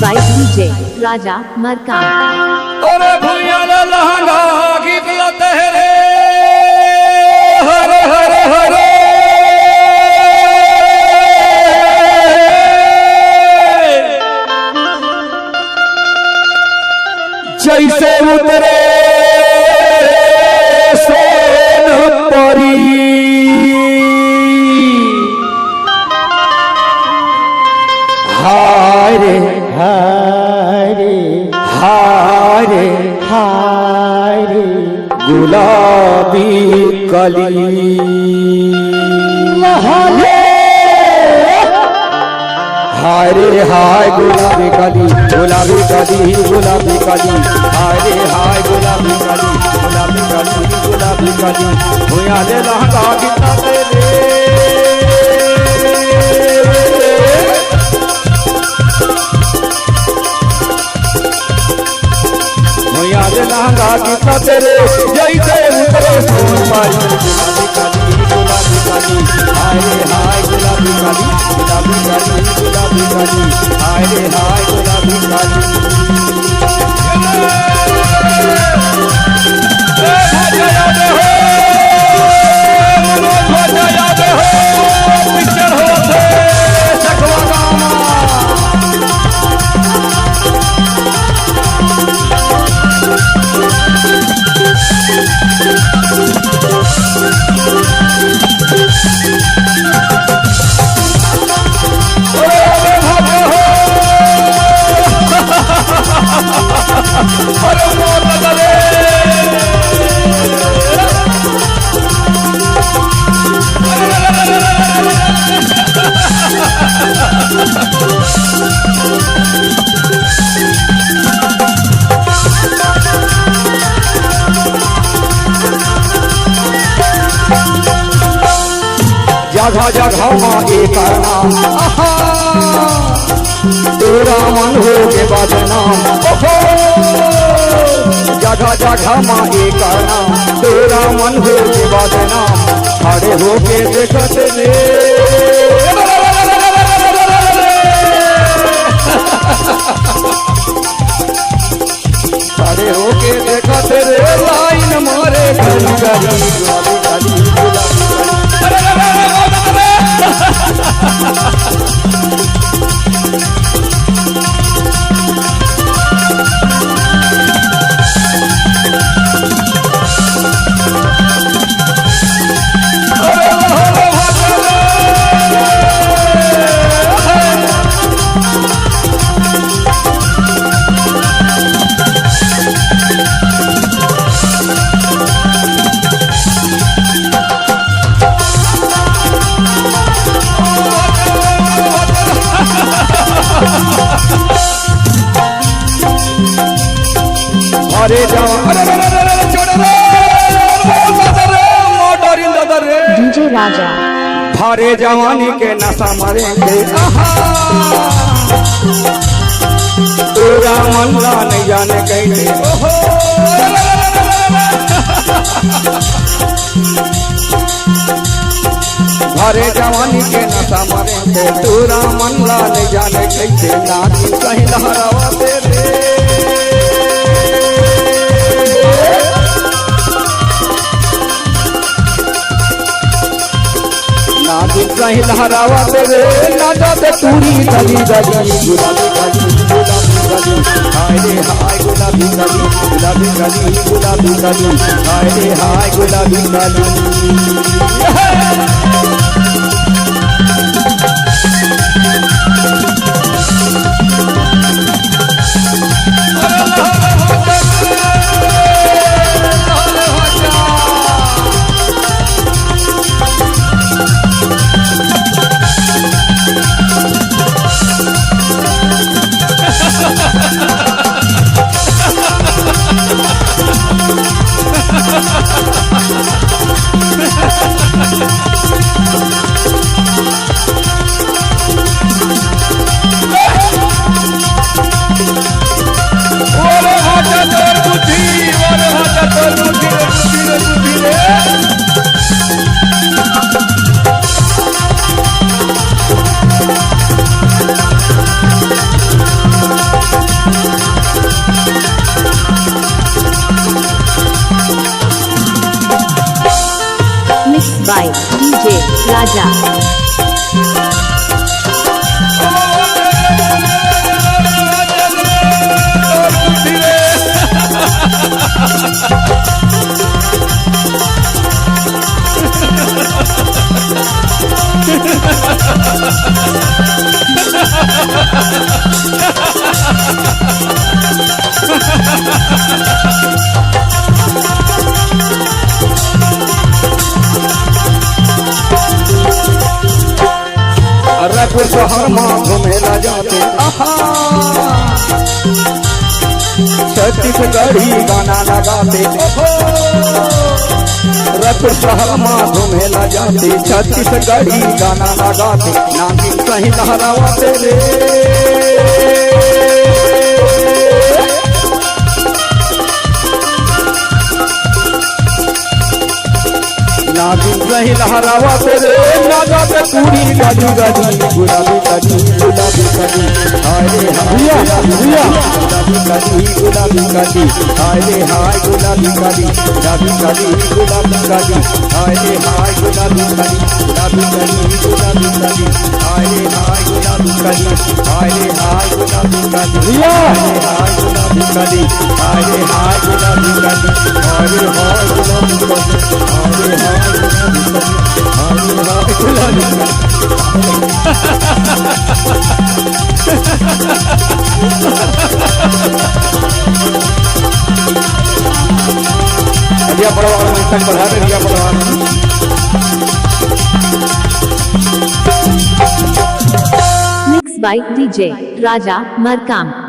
by DJ Raja Markan। अरे भैया लहंगा गीत लते रे हरे हरे हरे जैसे उतरे सोन परी हारे हारे हारे हारे गुलाबी कली हारे हारे हाय गुलाबी कली गुलाबी कली गुलाबी कली हारे हाय गुलाबी कली गुलाबी कली गुलाबी कली भैया ले लहंगा कितना तेरे लहंगा कितना तेरे जैसे उतरे सोन पारी गुलाबी काली गुलाबी काली हाय हाय गुलाबी काली गुलाबी काली गुलाबी काली हाय हाय गुलाबी काली जगह जगह माँ एक नाम तेरा मन हो के बदनाम जगह जगह माँ एक नाम तेरा मन हो के बदनाम खड़े हो के देखते रे खड़े हो के देखते रे लाइन मारे गली गली गुलाबी गली गुलाबी अरे DJ Raja भारे जवानी के नशा मरेंगे तेरा मन ला नहीं जाने कैसे भारे जवानी के नशा मरेंगे तेरा मन ला नहीं जाने कैसे नाची कहीं लहरावा तेरे कहीं लहरावा तेरे ना जाते पूरी गली गली गुलाबी गली गुलाबी गली हाय गुलाबी काली गुलाबी काली गुलाबी काली हाय रे हाय गुलाबी काली Mixed by DJ Raja. रखो शहर में घूमेला जाते छत्तीसगढ़ी गाना लगाते रखो शहर में घूमेला जाते छत्तीसगढ़ी गाना लगाते नागिन सही लहरावाते रे नागिन सही लहरावाते रे नागाते पूरी गाजी गाजी गुलाबी काली गुलाबी काली हाय रे हाय गुलाबी काली गुलाबी काली हाय रे हाय गुलाबी काली गुलाबी काली गुलाबी काली हाय रे हाय गुलाबी काली गुलाबी काली गुलाबी काली हाय रे हाय गुलाबी काली हाय रे हाय गुलाबी काली हाय गुलाबी काली हाय रे हाय गुलाबी काली हाय रे हाय गुलाबी काली हाय रे हाय गुलाबी काली रिया पड़वा में तक बढ़ा दे रिया पड़वा Mixed by DJ Raja Markam.